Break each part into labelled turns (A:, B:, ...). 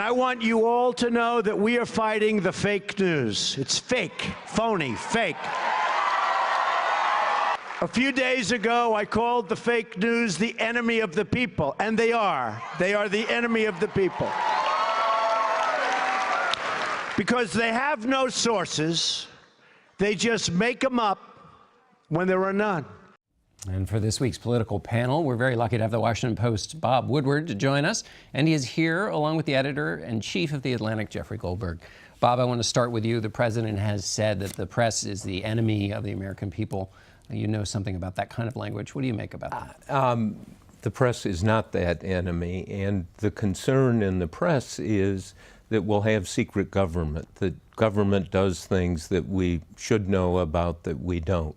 A: I want you all to know that we are fighting the fake news. It's fake, phony, fake. A few days ago, I called the fake news the enemy of the people, and they are. They are the enemy of the people. Because they have no sources, they just make them up when there are none.
B: And for this week's political panel, we're very lucky to have the Washington Post's Bob Woodward to join us. And he is here along with the editor-in-chief of The Atlantic, Jeffrey Goldberg. Bob, I want to start with you. The president has said that the press is the enemy of the American people. You know something about that kind of language. What do you make about that?
C: The press is not that enemy. And the concern in the press is that we'll have secret government, that government does things that we should know about that we don't.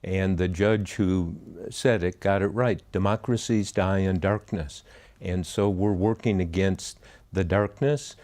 C: And the judge who said it got it right. Democracies die in darkness. And so we're working against the darkness.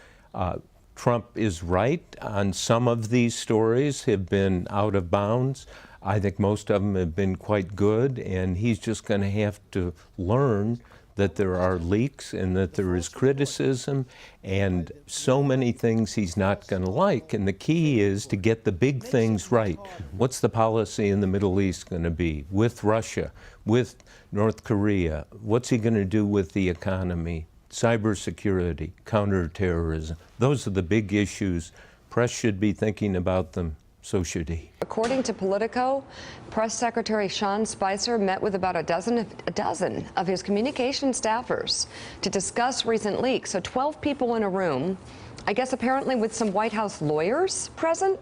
C: Trump is right on some of these stories have been out of bounds. I think most of them have been quite good, and he's just going to have to learn that there are leaks and that there is criticism and so many things he's not going to like. And the key is to get the big things right. What's the policy in the Middle East going to be with Russia, with North Korea? What's he going to do with the economy, cybersecurity, counterterrorism? Those are the big issues. Press should be thinking about them. So should he.
D: According to Politico, Press Secretary Sean Spicer met with about a dozen of his communication staffers to discuss recent leaks. So 12 people in a room, I guess apparently with some White House lawyers present,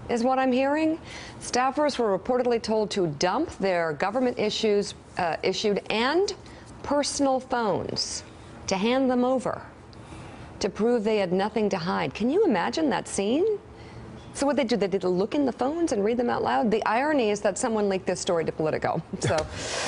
D: is what I'm hearing. Staffers were reportedly told to dump their government issued and personal phones, to hand them over, to prove they had nothing to hide. Can you imagine that scene? So what they did, they did look in the phones and read them out loud. The irony is that someone leaked this story to Politico. So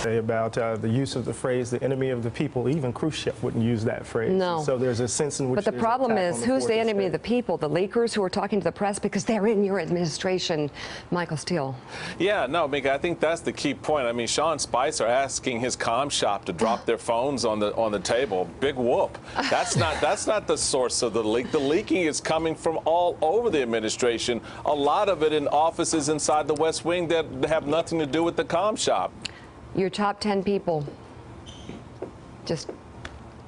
E: about the use of the phrase "the enemy of the people," even Khrushchev wouldn't use that phrase.
D: No.
E: So there's a sense in which.
D: But the problem is, who's the enemy of the people? The leakers who are talking to the press because they're in your administration. Michael Steele.
F: Yeah, no, Mika, I think that's the key point. I mean, Sean Spicer asking his comm shop to drop their phones on the table. Big whoop. That's not the source of the leak. The leaking is coming from all over the administration. A lot of it in offices inside the West Wing that have nothing to do with the comm shop.
D: Your top 10 people, just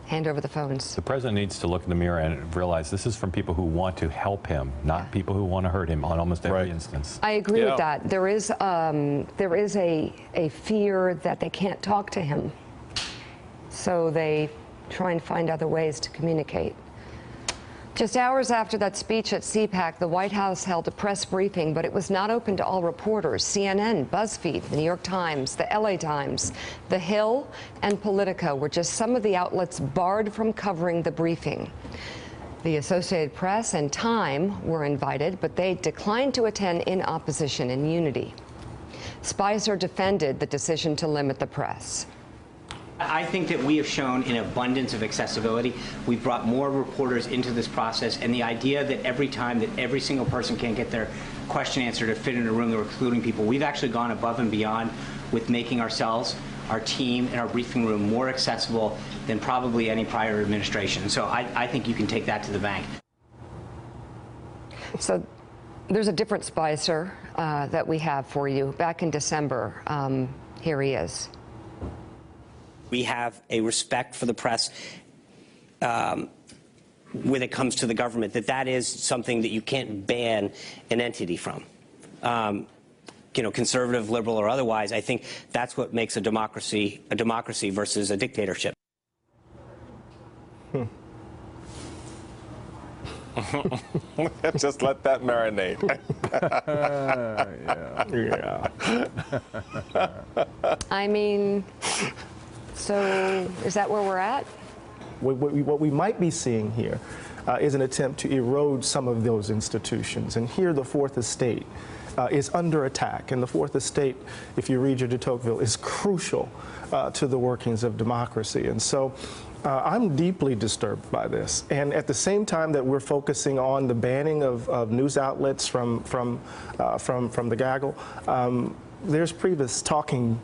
D: hand over the phones.
G: The president needs to look in the mirror and realize this is from people who want to help him, not people who want to hurt him on almost every instance.
D: I agree with that. There is a fear that they can't talk to him, so they try and find other ways to communicate. Just hours after that speech at CPAC, the White House held a press briefing, but it was not open to all reporters. CNN, BuzzFeed, the New York Times, the LA Times, The Hill, and Politico were just some of the outlets barred from covering the briefing. The Associated Press and Time were invited, but they declined to attend in opposition and unity. Spicer defended the decision to limit the press.
H: I think that we have shown an abundance of accessibility. We've brought more reporters into this process, and the idea that every time that every single person can't get their question answered to fit in a room, they're excluding people. We've actually gone above and beyond with making ourselves, our team, and our briefing room more accessible than probably any prior administration. So I think you can take that to the bank.
D: So there's a different Spicer that we have for you. Back in December, here he is.
I: We have a respect for the press when it comes to the government, that is something that you can't ban an entity from. You know, conservative, liberal, or otherwise. I think that's what makes a democracy versus a dictatorship.
F: Just let that marinate.
D: Yeah. I mean, so is that where we're at?
E: What we might be seeing here is an attempt to erode some of those institutions. And here the Fourth Estate is under attack. And the Fourth Estate, if you read your de Tocqueville, is crucial to the workings of democracy. And so I'm deeply disturbed by this. And at the same time that we're focusing on the banning of news outlets from the gaggle, there's Priebus talking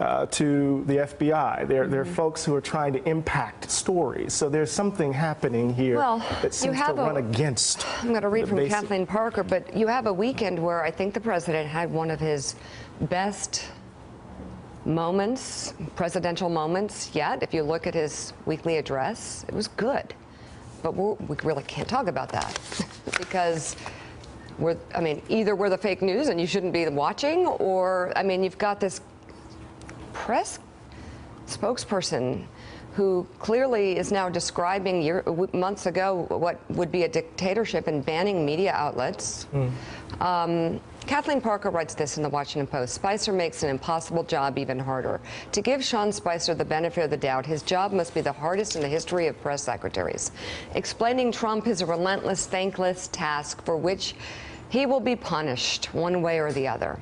E: to the FBI. They're folks who are trying to impact stories. So there's something happening here that seems to run against.
D: I'm going to read from Kathleen Parker, but you have a weekend where I think the president had one of his best moments, presidential moments yet. If you look at his weekly address, it was good. But we really can't talk about that because either we're the fake news and you shouldn't be watching, or, you've got this press spokesperson who clearly is now describing months ago what would be a dictatorship and banning media outlets. Kathleen Parker writes this in the Washington Post. Spicer makes an impossible job even harder. To give Sean Spicer the benefit of the doubt, his job must be the hardest in the history of press secretaries. Explaining Trump is a relentless, thankless task for which he will be punished one way or the other.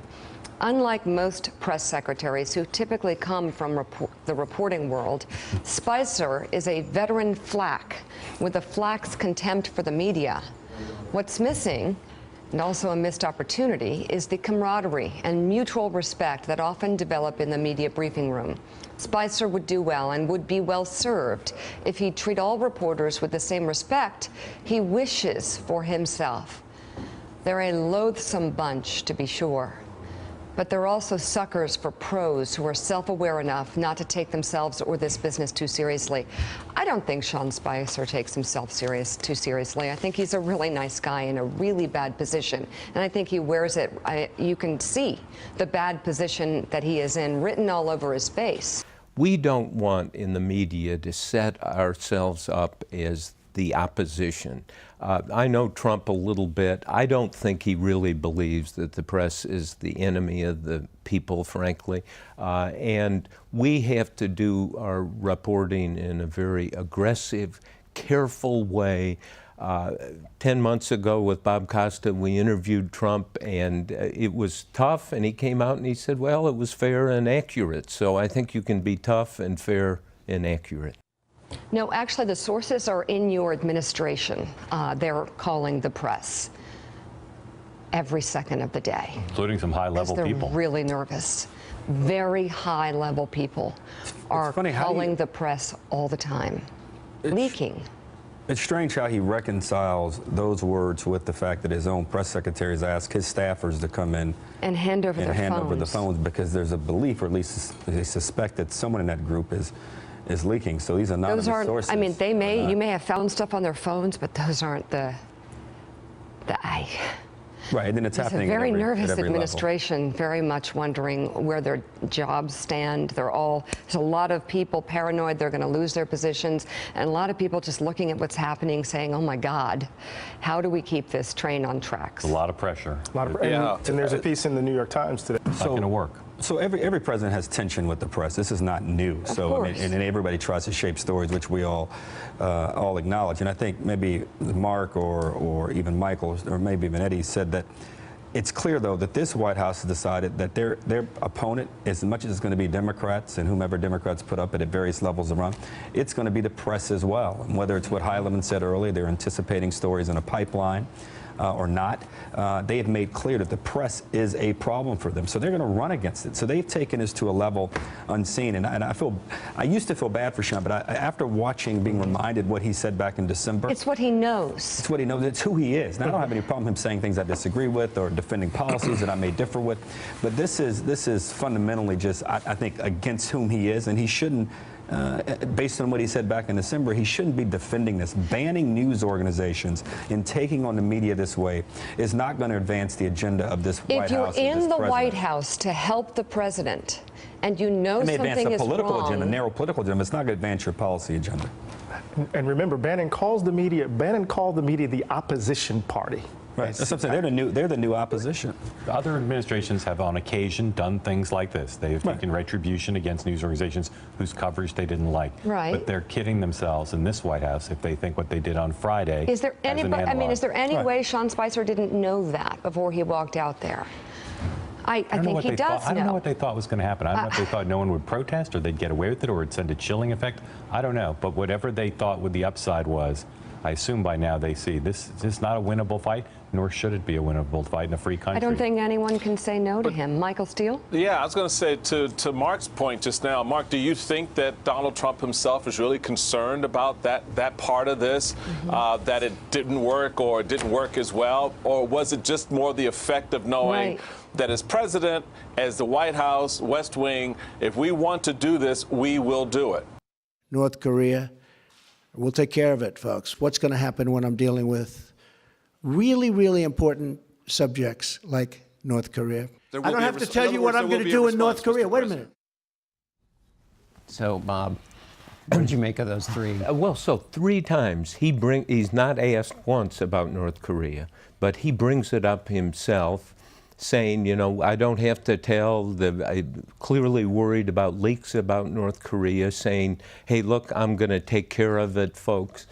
D: Unlike most press secretaries who typically come from the reporting world, Spicer is a veteran flack with a flack's contempt for the media. What's missing, and also a missed opportunity, is the camaraderie and mutual respect that often develop in the media briefing room. Spicer would do well and would be well served if he'd treat all reporters with the same respect he wishes for himself. They're a loathsome bunch, to be sure. But they're also suckers for pros who are self-aware enough not to take themselves or this business too seriously. I don't think Sean Spicer takes himself too seriously. I think he's a really nice guy in a really bad position. And I think he wears it. You can see the bad position that he is in written all over his face.
C: We don't want in the media to set ourselves up as the opposition. I know Trump a little bit. I don't think he really believes that the press is the enemy of the people, frankly. And we have to do our reporting in a very aggressive, careful way. 10 months ago with Bob Costa, we interviewed Trump, and it was tough, and he came out and he said, well, it was fair and accurate. So I think you can be tough and fair and accurate.
D: No, actually, the sources are in your administration. They're calling the press every second of the day.
G: Including some high-level people.
D: They're really nervous. Very high-level people are calling the press all the time, leaking.
J: It's strange how he reconciles those words with the fact that his own press secretaries ask his staffers to come in
D: and hand over
J: the phones because there's a belief, or at least they suspect, that someone in that group is leaking. So these anonymous sources.
D: I mean, you may have found stuff on their phones, but those aren't
J: Right, and then it's happening.
D: It's a very
J: at
D: nervous
J: every
D: administration,
J: level.
D: very much wondering where their jobs stand. There's a lot of people paranoid they're going to lose their positions, and a lot of people just looking at what's happening saying, oh my God, how do we keep this train on tracks?
G: A lot of pressure.
E: And there's a piece in the New York Times today.
G: It's not going to work.
J: So every president has tension with the press. This is not new. So I mean, and everybody tries to shape stories, which we all acknowledge. And I think maybe Mark or even Michael or maybe even Eddie said that it's clear, though, that this White House has decided that their opponent, as much as it's going to be Democrats and whomever Democrats put up at various levels around, it's going to be the press as well. And whether it's what Heilemann said earlier, they're anticipating stories in a pipeline. Or not, they have made clear that the press is a problem for them. So they're going to run against it. So they've taken this to a level unseen. And I used to feel bad for Sean, but after being reminded what he said back in December.
D: It's what he knows.
J: It's what he knows. It's who he is. Now, I don't have any problem him saying things I disagree with or defending policies that I may differ with. But this is fundamentally just, I think, against whom he is. And he shouldn't. Based on what he said back in December, he shouldn't be defending this. Banning news organizations and taking on the media this way is not going to advance the agenda of this White House.
D: If you're in the White House to help the president and you know something is wrong. It may advance a political agenda, narrow political agenda. It's not going to advance your policy agenda.
E: And remember, Bannon called the media the opposition party.
J: Right. That's what I'm saying. They're the new opposition.
G: Other administrations have on occasion done things like this. They've taken retribution against news organizations whose coverage they didn't like.
D: Right.
G: But they're kidding themselves in this White House if they think what they did on Friday
D: is there any way Sean Spicer didn't know that before he walked out there? I think he does know.
G: I don't know what they thought was going to happen. I don't know if they thought no one would protest or they'd get away with it or it'd send a chilling effect. I don't know. But whatever they thought the upside was, I assume by now they see this is not a winnable fight, nor should it be a winnable fight in a free country.
D: I don't think anyone can say no to him. Michael Steele?
F: Yeah, I was going to say to Mark's point just now, Mark, do you think that Donald Trump himself is really concerned about that part of this, that it didn't work or it didn't work as well? Or was it just more the effect of knowing that as president, as the White House, West Wing, if we want to do this, we will do it?
K: North Korea, we'll take care of it, folks. What's going to happen when I'm dealing with really, really important subjects like North Korea? I don't have to tell you what I'm going to do in North Korea. Wait a minute.
B: So, Bob, what did you make of those three?
C: Well, so 3 times he's not asked once about North Korea, but he brings it up himself, saying, you know, I don't have to tell. I'm clearly worried about leaks about North Korea, saying, hey, look, I'm going to take care of it, folks.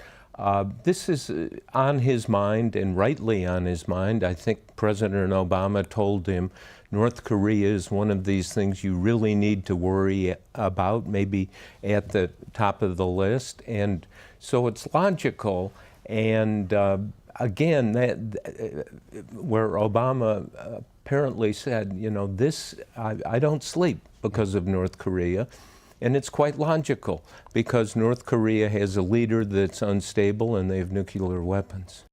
C: This is on his mind, and rightly on his mind. I think President Obama told him North Korea is one of these things you really need to worry about, maybe at the top of the list. And so it's logical. And again, where Obama apparently said, you know, I don't sleep because of North Korea. And it's quite logical, because North Korea has a leader that's unstable and they have nuclear weapons.